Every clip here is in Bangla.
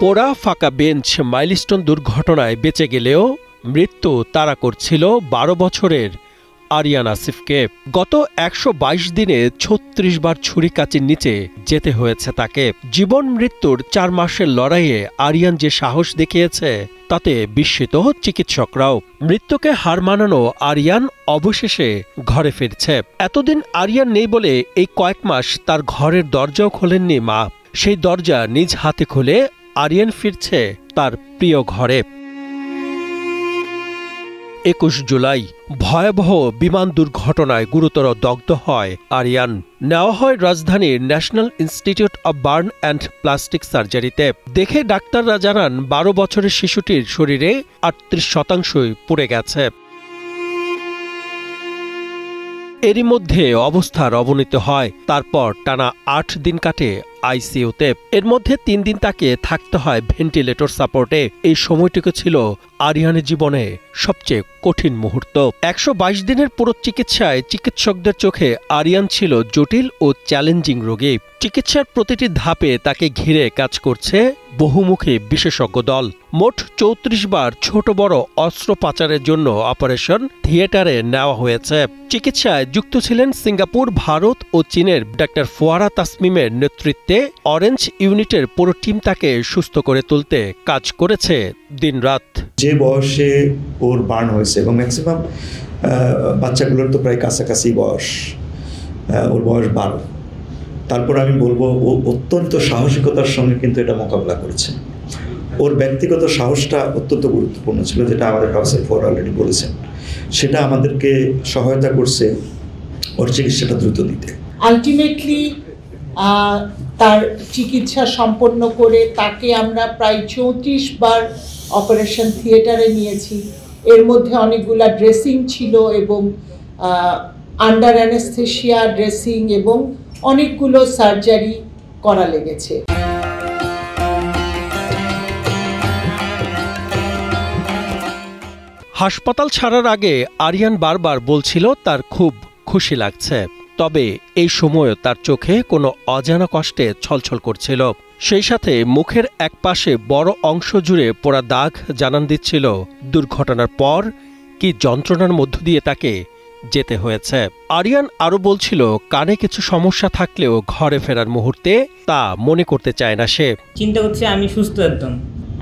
পোড়া ফাঁকা বেঞ্চ মাইলস্টোন দুর্ঘটনায় বেঁচে গেলেও মৃত্যু তাড়া করছিল ১২ বছরের আরিয়ান আসিফকে। গত ১২২ দিনে ৩৬ বার ছুরিকাচির নিচে যেতে হয়েছে তাকে। জীবন মৃত্যুর ৪ মাসের লড়াইয়ে আরিয়ান যে সাহস দেখিয়েছে তাতে বিস্মিত চিকিৎসকরাও। মৃত্যুকে হার মানানো আরিয়ান অবশেষে ঘরে ফিরছে। এতদিন আরিয়ান নেই বলে এই কয়েক মাস তার ঘরের দরজাও খোলেননি মা। সেই দরজা নিজ হাতে খুলে আরিয়ান ফিরছে তার প্রিয় ঘরে। ২১ জুলাই ভয়াবহ বিমান দুর্ঘটনায় গুরুতর দগ্ধ হয় আরিয়ান। নেওয়া হয় রাজধানীর national institute of burn and plastic সার্জারিতে। দেখে ডাক্তাররা জানান ১২ বছরের শিশুটির শরীরে ৩৮% পুড়ে গেছে। এরই মধ্যে অবস্থার অবনতি হয়। তারপর টানা ৮ দিন কাটে আইসিইউতে। এর মধ্যে ৩ দিন তাকে থাকতে হয় ভেন্টিলেটর সাপোর্টে। এই সময়টুকু ছিল আরিয়ানের জীবনে সবচেয়ে কঠিন মুহূর্ত। ১২২ দিনের পুরো চিকিৎসায় চিকিৎসকদের চোখে আরিয়ান ছিল জটিল ও চ্যালেঞ্জিং রোগী। চিকিৎসার প্রতিটি ধাপে তাকে ঘিরে কাজ করছে বহুমুখী বিশেষজ্ঞ দল। মোট ৩৪ বার ছোট বড় অস্ত্রোপচারের জন্য অপারেশন থিয়েটারে নেওয়া হয়েছে। চিকিৎসায় যুক্ত ছিলেন সিঙ্গাপুর, ভারত ও চীনের ডাক্তার ফোয়ারা তাসমিমের নেতৃত্বে অরেঞ্জ ইউনিটের পুরো টিম তাকে সুস্থ করে তুলতে কাজ করেছে দিনরাত। যে বয়সে ওর বার্ন হয়েছে এবং ম্যাক্সিমাম বাচ্চাগুলোর তো প্রায় কাছাকাছি বয়স, ওর বয়স 12। তারপর আমি বলবো ও অত্যন্ত সাহসিকতার সঙ্গে কিন্তু এটা মোকাবিলা করেছে। ওর ব্যক্তিগত সাহসটা অত্যন্ত গুরুত্বপূর্ণ ছিল, যেটা আমাদের ডক্টর ফোয়ারা অলরেডি বলেছেন। সেটা আমাদেরকে সহায়তা করছে ওর চিকিৎসাটা দ্রুত দিতে। আলটিমেটলি তার চিকিৎসা সম্পন্ন করে তাকে আমরা প্রায় ৩৪ বার অপারেশন থিয়েটারে নিয়েছি। এর মধ্যে অনেকগুলা ড্রেসিং ছিল এবং আন্ডার অ্যানেস্থেশিয়া ড্রেসিং এবং অনেকগুলো সার্জারি করা লেগেছে। হাসপাতাল ছাড়ার আগে আরিয়ান বারবার বলছিল তার খুব খুশি লাগছে। তবে এই সময় তার চোখে কোনো অজানা কষ্টে ছলছল করছিল। সেই সাথে মুখের এক পাশে বড় অংশ জুড়ে পোড়া দাগ জানান দিচ্ছিল দুর্ঘটনার পর কি যন্ত্রণার মধ্য দিয়ে তাকে যেতে হয়েছে। আরিয়ান আরও বলছিল কানে কিছু সমস্যা থাকলেও ঘরে ফেরার মুহূর্তে তা মনে করতে চায় না সে। চিন্তা করছে আমি সুস্থ একদম।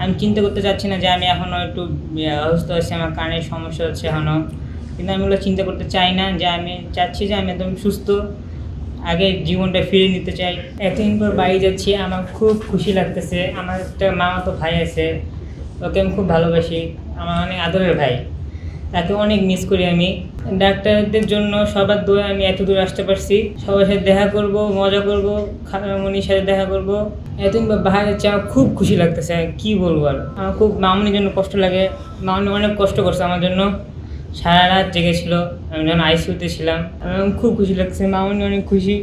আমি চিন্তা করতে চাচ্ছি না যে আমি এখনও একটু অসুস্থ আছি, আমার কানের সমস্যা হচ্ছে এখনও। কিন্তু আমি ওগুলো চিন্তা করতে চাই না, যে আমি চাচ্ছি যে আমি একদম সুস্থ, আগে জীবনটা ফিরে নিতে চাই। এতদিন পর বাড়ি যাচ্ছি, আমার খুব খুশি লাগতেছে। আমার একটা মামাতো ভাই আছে, ওকে আমি খুব ভালোবাসি, আমার অনেক আদরের ভাই। তাকে অনেক মিস করি আমি। ডাক্তারদের জন্য সবার দোয়া আমি এত দূর আসতে পারছি। সবার সাথে দেখা করব, মজা করব, খালামণির সাথে দেখা করব। এতদিন বাইরে যাচ্ছি, আমার খুব খুশি লাগতেছে। কি বলবো আর, আমার খুব মামনির জন্য কষ্ট লাগে। মামনি অনেক কষ্ট করছে আমার জন্য, সারা রাত জেগেছিল আমি যখন আইসিইউতে ছিলাম। আমার খুব খুশি লাগছে, মামনি অনেক খুশি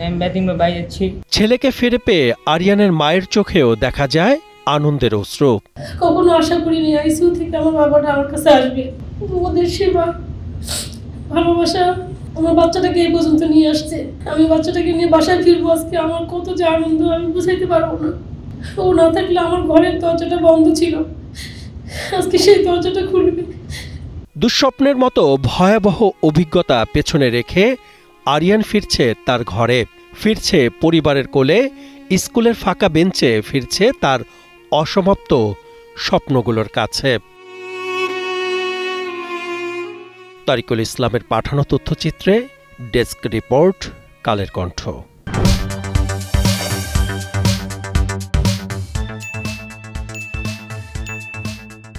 আমি এতদিন বাইরে যাচ্ছি। ছেলেকে ফিরে পেয়ে আরিয়ানের মায়ের চোখেও দেখা যায় আনন্দের অশ্রু। কখনো আশা করিনি আইসিইউ থেকে আমার বাবাটা আমার কাছে আসবে। ওদের সেবা, ভালোবাসা আমার বাচ্চাটাকে এই পর্যন্ত নিয়ে আসছে। আমি বাচ্চাটাকে নিয়ে বাসায় ফিরবো আজকে, আমার কত যে আনন্দ আমি বুঝাইতে পারবো না। ও না থাকলে আমার ঘরের দরজাটা বন্ধ ছিল, আজকে সেই দরজাটা খুলবে। দুঃস্বপ্নের মতো ভয়াবহ অভিজ্ঞতা পেছনে রেখে আরিয়ান ফিরছে তার ঘরে, ফিরছে পরিবারের কোলে, স্কুলের ফাঁকা বেঞ্চে, ফিরছে তার অসমাপ্ত স্বপ্নগুলোর কাছে। তারিকুল ইসলামের পাঠানো তথ্যচিত্রে ডেস্ক রিপোর্ট, কালের কণ্ঠ।